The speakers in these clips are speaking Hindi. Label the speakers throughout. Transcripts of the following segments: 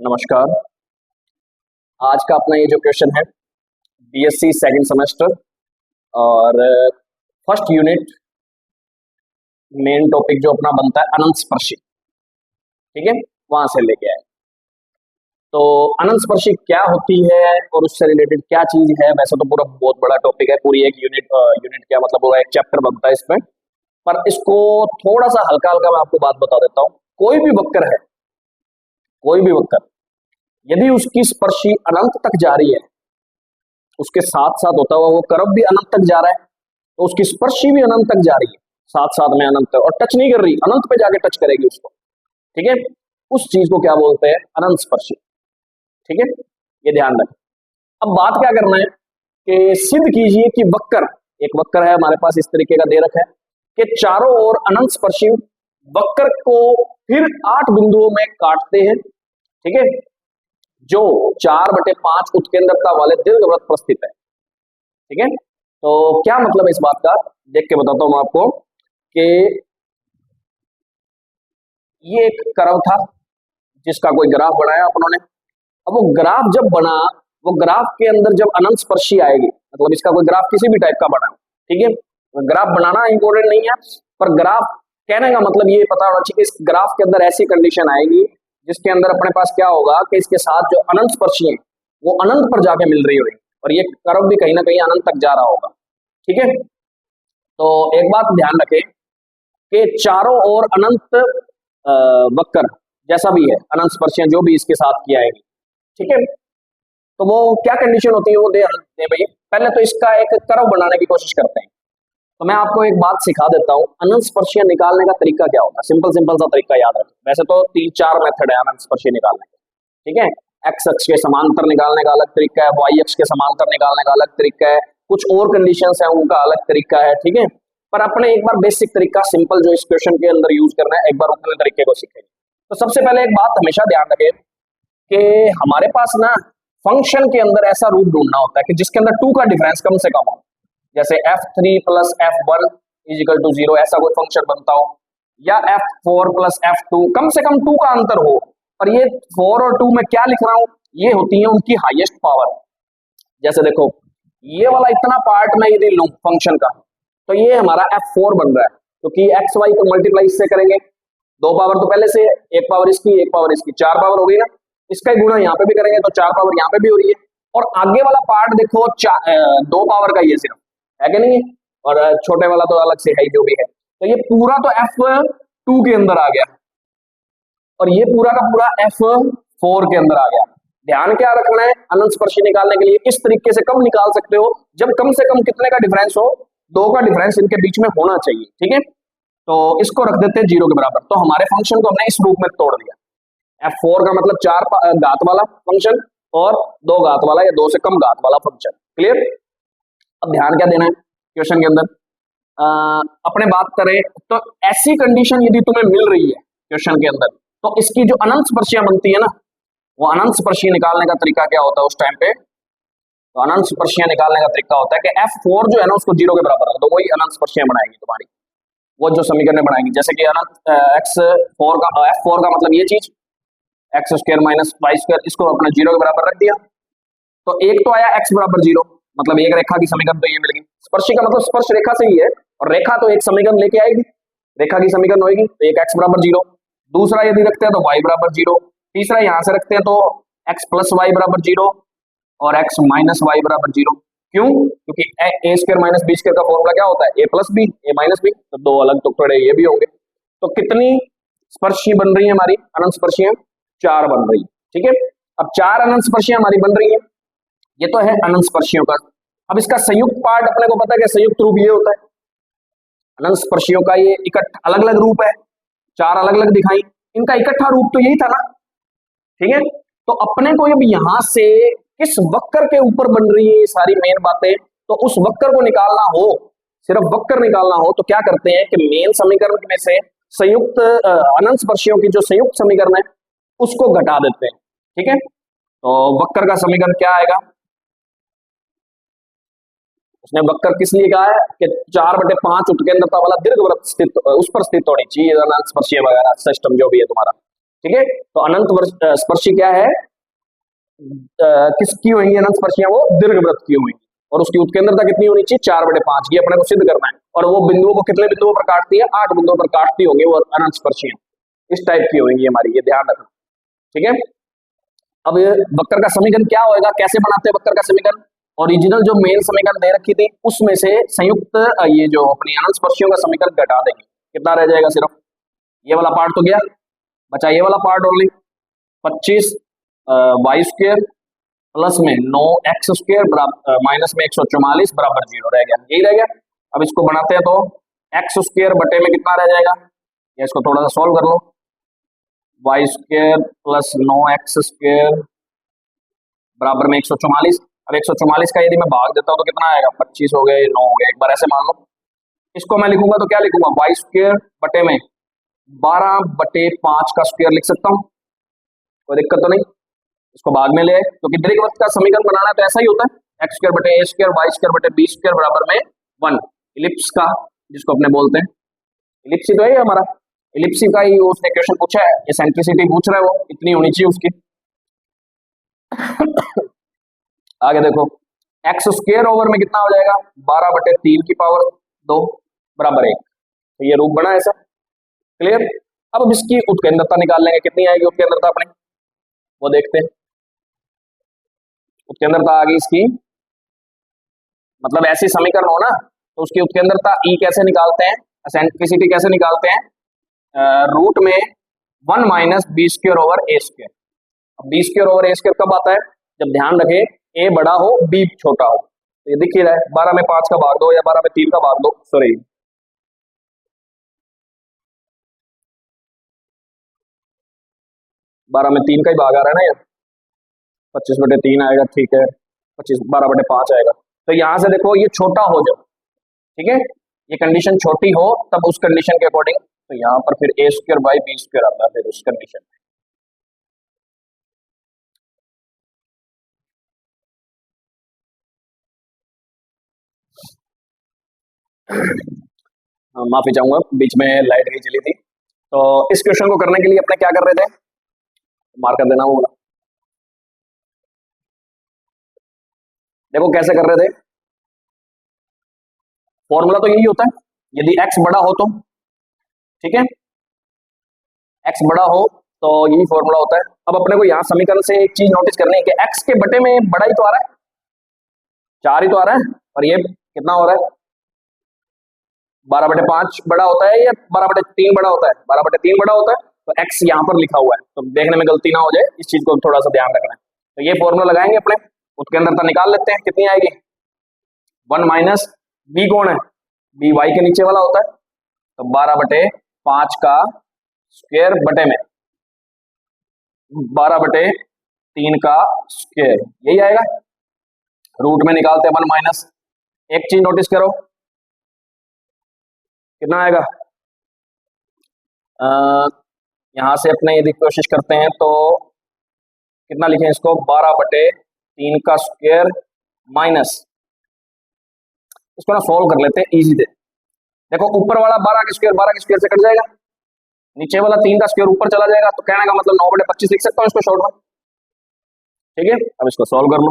Speaker 1: नमस्कार। आज का अपना ये जो क्वेश्चन है बीएससी सेकंड सेमेस्टर और फर्स्ट यूनिट मेन टॉपिक जो अपना बनता है अनंत स्पर्शी, ठीक है, वहां से लेके आए। तो अनंत स्पर्शी क्या होती है और उससे रिलेटेड क्या चीज है। वैसे तो पूरा बहुत बड़ा टॉपिक है, पूरी एक यूनिट क्या मतलब पूरा एक चैप्टर बनता है इसमें, पर इसको थोड़ा सा हल्का हल्का मैं आपको बात बता देता हूँ। कोई भी वक्र है, कोई भी वक्र यदि उसकी स्पर्शी अनंत तक जा रही है, उसके साथ साथ होता हुआ वो कर्व भी अनंत तक जा रहा है, तो उसकी स्पर्शी भी अनंत तक जा रही है, साथ साथ में अनंत तक, और टच नहीं कर रही, अनंत पे जाके टच करेगी उसको, ठीक है। उस चीज को क्या बोलते हैं? अनंत स्पर्शी, ठीक है, ये ध्यान रखें। अब बात क्या करना है कि सिद्ध कीजिए कि वक्र, एक वक्र है हमारे पास, इस तरीके का दे रखा है कि चारों ओर अनंत स्पर्शी वक्र को फिर 8 बिंदुओं में काटते हैं, ठीक है, जो 4/5 उत्केंद्रता वाले दीर्घवृत्त पर स्थित है, ठीक है। तो क्या मतलब है इस बात का, देख के बताता हूं मैं आपको कि ये एक कर्व था जिसका कोई ग्राफ बनाया अपनों ने। अब वो ग्राफ जब बना, वो ग्राफ के अंदर जब अनंत स्पर्शी आएगी, मतलब इसका कोई ग्राफ किसी भी टाइप का बना, ठीक है, ग्राफ बनाना इंपॉर्टेंट नहीं है, पर ग्राफ कहने का मतलब ये पता होना चाहिए कि इस ग्राफ के अंदर ऐसी कंडीशन आएगी जिसके अंदर अपने पास क्या होगा कि इसके साथ जो अनंत स्पर्शी है वो अनंत पर जाके मिल रही होगी, और ये कर्व भी कहीं ना कहीं अनंत तक जा रहा होगा, ठीक है। तो एक बात ध्यान रखें कि चारों ओर अनंत वक्र जैसा भी है, अनंत स्पर्शियां जो भी इसके साथ की आएगी, ठीक है, तो वो क्या कंडीशन होती है वो दे भैया। पहले तो इसका एक कर्व बनाने की कोशिश करते हैं। तो मैं आपको एक बात सिखा देता हूँ, अनंत स्पर्शियां निकालने का तरीका क्या होगा। सिंपल सिंपल सा तरीका याद रखें। वैसे तो 3-4 मेथड है अनंत स्पर्शी निकालने के, ठीक है। एक्स अक्ष के समांतर निकालने का अलग तरीका है, वाई अक्ष के समांतर निकालने का अलग तरीका है, कुछ और कंडीशंस है उनका अलग तरीका है, ठीक है। पर अपने एक बार बेसिक तरीका सिंपल जो इस क्वेश्चन के अंदर यूज करना है, एक बार उतने तरीके को सीखेंगे। तो सबसे पहले एक बात हमेशा ध्यान रखें कि हमारे पास ना फंक्शन के अंदर ऐसा रूप ढूंढना होता है कि जिसके अंदर 2 का डिफरेंस कम से कम हो, जैसे f3 plus f1 is equal to 0, ऐसा कोई फंक्शन बनता हो, या f4 प्लस f2 कम से कम 2 का अंतर हो। और ये 4 और 2 में क्या लिख रहा हूं, ये होती है उनकी हाईएस्ट पावर। जैसे देखो ये वाला इतना पार्ट में यदि लूं फंक्शन का, तो ये हमारा f4 बन रहा है, क्योंकि एक्स वाई को मल्टीप्लाई इससे करेंगे, 2 पावर तो पहले से, 1 पावर इसकी 1 पावर इसकी, 4 पावर हो गई ना। इसका ही गुणा यहाँ पे भी करेंगे तो 4 पावर यहाँ पे भी हो रही है। और आगे वाला पार्ट देखो 2 पावर का, ये सिर्फ है कि नहीं है, और छोटे वाला तो अलग से है ही जो भी है। तो ये पूरा तो f2 के अंदर आ गया, और ये पूरा का पूरा f4 के अंदर आ गया। ध्यान क्या रखना है, अनंत स्पर्शी निकालने के लिए इस तरीके से कब निकाल सकते हो, जब कम से कम कितने का डिफरेंस हो, 2 का डिफरेंस इनके बीच में होना चाहिए, ठीक है। तो इसको रख देते हैं 0 के बराबर। तो हमारे फंक्शन को हमने इस रूप में तोड़ दिया। f4 का मतलब 4 घात वाला फंक्शन और 2 घात वाला या 2 से कम घात वाला फंक्शन। क्लियर? अब ध्यान क्या देना है क्वेश्चन के अंदर, अपने बात करें तो ऐसी कंडीशन यदि तुम्हें मिल रही है क्वेश्चन के अंदर, तो इसकी जो अनंत स्पर्शियां बनती है ना, वो अनंत स्पर्शी निकालने का तरीका क्या होता है उस टाइम पे। तो अनंत स्पर्शियां निकालने का तरीका होता है कि f4 जो है ना उसको 0 के बराबर रख दो, वही अनंत स्पर्शियां बनाएगी तुम्हारी, वो जो समीकरण बनाएंगी। जैसे कि अनंत x4 का f4 का मतलब ये चीज x² माइनस y², इसको अपने 0 के बराबर रख दिया, तो एक तो आया x बराबर 0, मतलब एक रेखा की समीकरण तो ये मिल गई। स्पर्शी का मतलब स्पर्श रेखा से ही है, और रेखा तो एक समीकरण लेके आएगी, रेखा की समीकरण होगी, तो एक x बराबर 0, दूसरा यदि रखते हैं तो y बराबर 0, तीसरा यहां से रखते हैं तो x प्लस वाई बराबर 0 और x माइनस वाई बराबर 0। क्यों? क्योंकि a² माइनस b² का फॉर्मूला क्या होता है, a plus B a minus B, तो 2 अलग टुकड़े ये भी होंगे। तो कितनी स्पर्शी बन रही है हमारी अनंत स्पर्शियां? 4 बन रही है, ठीक है। अब 4 अनंत स्पर्शियां हमारी बन रही है, ये तो है अनंत स्पर्शियों का। अब इसका संयुक्त पार्ट अपने को पता है कि संयुक्त रूप ये होता है अनंत स्पर्शियों का, ये इकट्ठा अलग अलग रूप है, 4 अलग अलग दिखाई, इनका इकट्ठा रूप तो यही था ना, ठीक है। तो अपने को अब यहां से किस वक्र के ऊपर बन रही है ये सारी मेन बातें, तो उस वक्र को निकालना हो, सिर्फ वक्र निकालना हो, तो क्या करते हैं कि मेन समीकरण में से संयुक्त अनंत स्पर्शियों की जो संयुक्त समीकरण है उसको घटा देते हैं, ठीक है। तो वक्र का समीकरण क्या आएगा, उसने वक्र किस लिए कहा है कि 4/5 उत्केंद्रता वाला दीर्घवृत्त स्थित, उस पर स्थित होनी चाहिए अनंत स्पर्शीय वगैरह सिस्टम जो भी है तुम्हारा। ठीक है, तो स्पर्शी क्या है, किसकी होंगी अनंत स्पर्शियां, वो दीर्घवृत्त की होंगी, और उसकी उत्केंद्रता कितनी होनी चाहिए, 4/5। ये अपने को सिद्ध करना है, और वो बिंदुओं को कितने बिंदुओं पर काटती है, 8 बिंदुओं पर काटती होंगी वो अनंत स्पर्शियां, इस टाइप की होंगी हमारी, ये ध्यान रखना। ठीक है, अब वक्र का समीकरण क्या होएगा, कैसे बनाते हैं वक्र का समीकरण, ओरिजिनल जो मेन समीकरण दे रखी थी उसमें से संयुक्त ये जो अपनी अनंत स्पर्शियों का समीकरण घटा देंगे, कितना रह जाएगा, सिर्फ ये वाला पार्ट तो गया, बचा ये वाला part only, 25 Y square plus में 9x स्क्वायर माइनस में 144 बराबर 0 रह गया, यही रह गया। अब इसको बनाते हैं तो x स्क्वायर बटे में कितना रह जाएगा, या इसको थोड़ा सा सॉल्व कर लो, Y square plus 9x square बराबर में 144। अब 144 का यदि मैं भाग देता हूँ तो कितना आएगा, 25 हो गए, 9 हो गए, एक बार ऐसे मान लो। इसको मैं लिखूंगा तो क्या लिखूंगा, वाई स्क्वायर बटे में 12/5 का स्क्वायर लिख सकता हूँ, कोई दिक्कत तो नहीं। इसको भाग में ले आए, क्योंकि दीर्घवृत्त का समीकरण बनाना तो ऐसा ही होता है, एक्स स्क्वायर बटे ए स्क्वायर वाई स्क्वायर बटे बी स्क्वायर बराबर में 1, इलिप्स का जिसको अपने बोलते हैं, इलिप्स ही तो है ये हमारा, इलिप्स का ही उसने क्वेश्चन पूछा है, एसेंट्रिसिटी पूछ रहा है, वो इतनी होनी चाहिए उसकी। आगे देखो, एक्स स्क्वायर ओवर में कितना हो जाएगा, 12/3 की पावर 2 बराबर 1, तो ये रूप बना ऐसा, क्लियर। अब इसकी उत्केंद्रता निकाल लेंगे, कितनी आएगी उत्केंद्रता अपने, वो देखते हैं। उत्केंद्रता आ गई इसकी, मतलब ऐसी समीकरण हो ना तो उसकी उत्केंद्रता ई कैसे निकालते हैं, एसेंट्रिसिटी कैसे निकालते हैं, रूट में 1 माइनस बी स्क्वायर ओवर ए स्क्वायर। अब बी स्क्वायर ओवर ए स्क्वायर कब आता है, जब ध्यान रखे ए बड़ा हो बी छोटा हो, तो ये दिख ही रहा है, 12 में 5 का भाग दो या 12 में 3 का भाग दो, सॉरी 12 में 3 का ही भाग आ रहा है ना, ये 25/3 आएगा, ठीक है, 12/5 आएगा। तो यहां से देखो ये छोटा हो जब, ठीक है, ये कंडीशन छोटी हो तब उस कंडीशन के अकॉर्डिंग, तो यहाँ पर फिर ए स्क्वायर बाई बी स्क्वायर आता है फिर उस कंडीशन में। माफी चाहूंगा, बीच में लाइट नहीं चली थी। तो इस क्वेश्चन को करने के लिए अपने क्या कर रहे थे, मार्कर देना होगा, देखो कैसे कर रहे थे, फॉर्मूला तो यही होता है, यदि x बड़ा हो तो, ठीक है, x बड़ा हो तो यही फॉर्मूला होता है। अब अपने को यहाँ समीकरण से एक चीज नोटिस करनी है कि x के बटे में बड़ा ही तो आ रहा है, 4 ही तो आ रहा है, और ये कितना हो रहा है, 12/5 बड़ा होता है या 12/3 बड़ा होता है, 12/3 बड़ा होता है, तो x यहाँ पर लिखा हुआ है, तो देखने में गलती ना हो जाए, इस चीज को थोड़ा सा ध्यान रखना है। तो ये फॉर्मूला लगाएंगे अपने, उत्केंद्रता निकाल लेते हैं, कितनी आएगी, 1 माइनस बी कौन है, बी वाई के नीचे वाला होता है, तो 12/5 का स्क्वायर बटे में 12/3 का स्क्वायर, यही आएगा। रूट में निकालते हैं 1 माइनस, एक चीज नोटिस करो, कितना आएगा, यहां से अपने यदि कोशिश करते हैं तो कितना लिखें इसको, 12/3 का स्क्वायर माइनस, इसको ना सॉल्व कर लेते हैं इजी से। देखो ऊपर वाला 12 का स्क्वायर से कट जाएगा, नीचे वाला 3 का स्क्वायर ऊपर चला जाएगा, तो कहने का मतलब 9/25 लिख सकता हूँ इसको शॉर्ट में, ठीक है। अब इसको सॉल्व कर लो,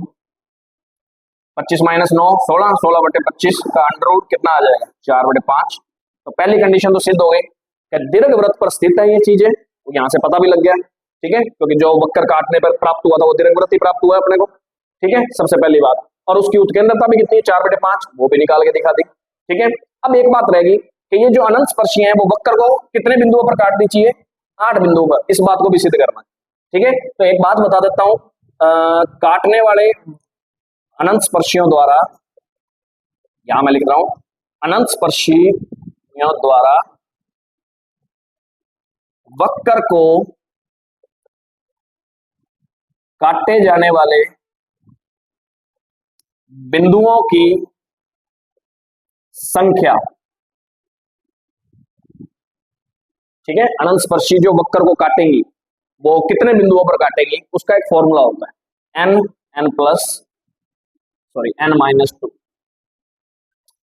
Speaker 1: 25 माइनस 9 16, 16/25 का अंडर रूट कितना आ जाएगा, 4/5। तो पहली कंडीशन तो सिद्ध हो गई कि दीर्घवृत्त पर स्थित है ये चीजें, तो यहाँ से पता भी लग गया, ठीक है, क्योंकि जो वक्र काटने पर प्राप्त हुआ था वो दीर्घवृत्त ही प्राप्त हुआ है अपने को, ठीक है, सबसे पहली बात। और उसकी उत्केंद्रता भी कितनी है, 4/5, वो भी निकाल के दिखा दी, ठीक है। अब एक बात रहेगी कि ये जो अनंत स्पर्शियां हैं वो वक्र को कितने बिंदुओं पर काटनी चाहिए, 8 बिंदुओं पर, इस बात को भी सिद्ध करना है, ठीक है। तो एक बात बता देता हूं, काटने वाले अनंत स्पर्शियों द्वारा, यहां मैं लिख रहा हूं, अनंत स्पर्शियों द्वारा वक्र को काटे जाने वाले बिंदुओं की संख्या, ठीक है, अनंत स्पर्शी जो वक्र को काटेंगी वो कितने बिंदुओं पर काटेंगी, उसका एक फॉर्मूला होता है, n -2,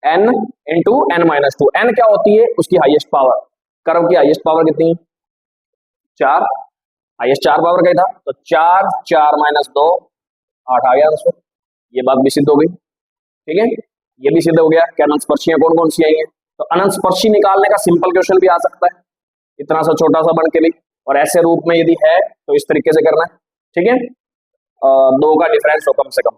Speaker 1: n into n-2। n क्या होती है, उसकी हाईएस्ट पावर, कर्व की हाईएस्ट पावर कितनी है, 4, हाईएस्ट 4 पावर का ही था, तो 4 4 माइनस 2 8 आ गया आंसर। ये बात भी सिद्ध हो गई। ठीक है, ये भी सिद्ध हो गया कि अनंत स्पर्शियां कौन कौन सी आई हैं। तो अनंत स्पर्शी निकालने का सिंपल क्वेश्चन भी आ सकता है, इतना सा छोटा सा बन के भी, और ऐसे रूप में यदि है तो इस तरीके से करना है। ठीक है, 2 का डिफरेंस हो कम से कम,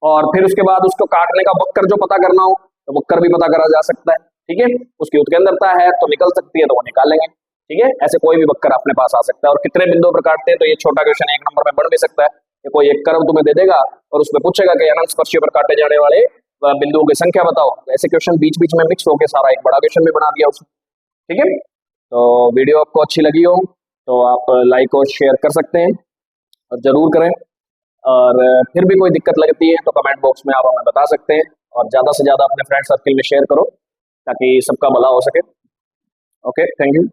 Speaker 1: और फिर उसके बाद उसको काटने का वक्र जो पता करना हो तो वक्र भी पता करा जा सकता है। ठीक है, उसकी उत्केंद्रता है तो निकल सकती है, तो वो निकाल लेंगे। ठीक है, ऐसे कोई भी वक्र अपने पास आ सकता है, और कितने बिंदुओं पर काटते हैं तो ये छोटा क्वेश्चन 1 नंबर में बढ़ भी सकता है कि कोई एक कर्व तुम्हें दे देगा और उसमें पूछेगा कि अनंत स्पर्शियों पर काटे जाने वाले बिंदुओं की संख्या बताओ। तो ऐसे क्वेश्चन बीच बीच में मिक्स होकर सारा एक बड़ा क्वेश्चन भी बना दिया उसने। ठीक है, तो वीडियो आपको अच्छी लगी हो तो आप लाइक और शेयर कर सकते हैं, और जरूर करें। और फिर भी कोई दिक्कत लगती है तो कमेंट बॉक्स में आप हमें बता सकते हैं, और ज़्यादा से ज़्यादा अपने फ्रेंड सर्किल में शेयर करो ताकि सबका भला हो सके। Okay, thank you.